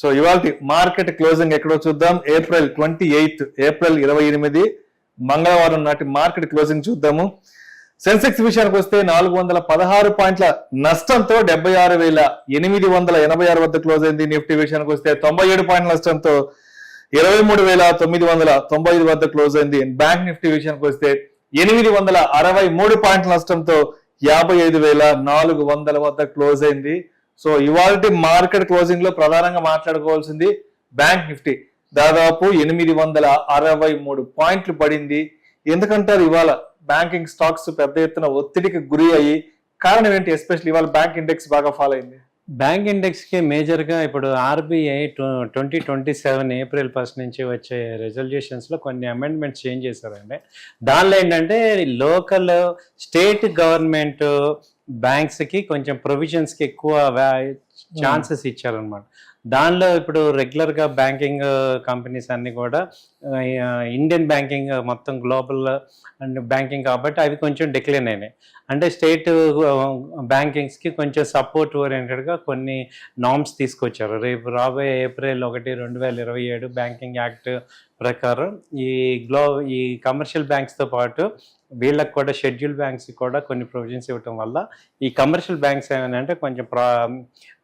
So ఇవాళ market closing ఎక్కడో చూద్దాం. ఏప్రిల్ 28 ఏప్రిల్ 28 మంగళవారం నాటి మార్కెట్ క్లోజింగ్ చూద్దాము. సెన్సెక్స్ విషయానికి వస్తే 416 పాయింట్ల నష్టంతో 76,886 వద్ద క్లోజ్ అయింది. నిఫ్టీ విషయానికి వస్తే 97 పాయింట్ల నష్టంతో 23,995 వద్ద క్లోజ్ అయింది. బ్యాంక్ నిఫ్టీ విషయానికి వస్తే 863 పాయింట్ల నష్టంతో 55,400 వద్ద క్లోజ్ అయింది. సో ఇవాళ మార్కెట్ క్లోజింగ్ లో ప్రధానంగా మాట్లాడుకోవాల్సింది బ్యాంక్ నిఫ్టీ దాదాపు 863 పాయింట్లు పడింది. ఎందుకంటారు ఇవాళ బ్యాంకింగ్ స్టాక్స్ పెద్ద ఎత్తున ఒత్తిడికి గురి అయ్యి? కారణం ఏంటి? ఎస్పెషల్లీ ఇవాళ బ్యాంక్ ఇండెక్స్ బాగా ఫాలో అయింది. బ్యాంక్ ఇండెక్స్ కి మేజర్ గా ఇప్పుడు ఆర్బీఐ 2027 ఏప్రిల్ 1 నుంచి వచ్చే రెజల్యూషన్స్ లో కొన్ని అమెండ్మెంట్స్ చేంజ్ చేశారండి. దానిలో ఏంటంటే లోకల్ స్టేట్ గవర్నమెంట్ బ్యాంక్స్ కి కొంచెం ప్రొవిజన్స్ కి ఎక్కువ ఛాన్సెస్ ఇచ్చారనమాట. దానిలో ఇప్పుడు రెగ్యులర్ గా బ్యాంకింగ్ కంపెనీస్ అన్ని కూడా ఇండియన్ బ్యాంకింగ్ మొత్తం గ్లోబల్ అండ్ బ్యాంకింగ్ కాబట్టి అవి కొంచెం డిక్లైన్ అయినాయి. అంటే స్టేట్ బ్యాంకింగ్స్ కి కొంచెం సపోర్ట్ ఓరియంటెడ్ గా కొన్ని నామ్స్ తీసుకొచ్చారు. రేపు రాబోయే ఏప్రిల్ 1, 2027 బ్యాంకింగ్ యాక్ట్ ప్రకారం ఈ కమర్షియల్ బ్యాంక్స్ తో పాటు వీళ్ళకి కూడా షెడ్యూల్ బ్యాంక్స్ కూడా కొన్ని ప్రొవిజన్స్ ఇవ్వటం వల్ల ఈ కమర్షియల్ బ్యాంక్స్ ఏమైనా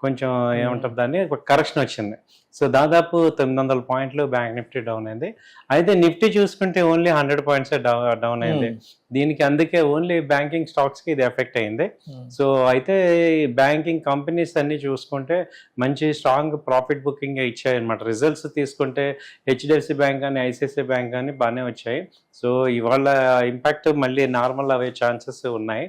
కొంచెం ఏమంటారు దాన్ని కరెక్షన్ వచ్చింది. సో దాదాపు 900 పాయింట్లు బ్యాంక్ నిఫ్టీ డౌన్ అయింది. అయితే నిఫ్టీ చూసుకుంటే ఓన్లీ 100 పాయింట్స్ డౌన్ అయింది. దీనికి అందుకే ఓన్లీ బ్యాంకింగ్ స్టాక్స్ కి ఇది ఎఫెక్ట్ అయింది. సో అయితే బ్యాంకింగ్ కంపెనీస్ అన్ని చూసుకుంటే మంచి స్ట్రాంగ్ ప్రాఫిట్ బుకింగ్ ఇచ్చాయి అనమాట. రిజల్ట్స్ తీసుకుంటే హెచ్డిఎఫ్సి బ్యాంక్ కానీ ఐసిఐసిఐ బ్యాంక్ కానీ బాగానే వచ్చాయి. సో ఇవాళ ఇంపాక్ట్ మళ్ళీ నార్మల్ అవే ఛాన్సెస్ ఉన్నాయి.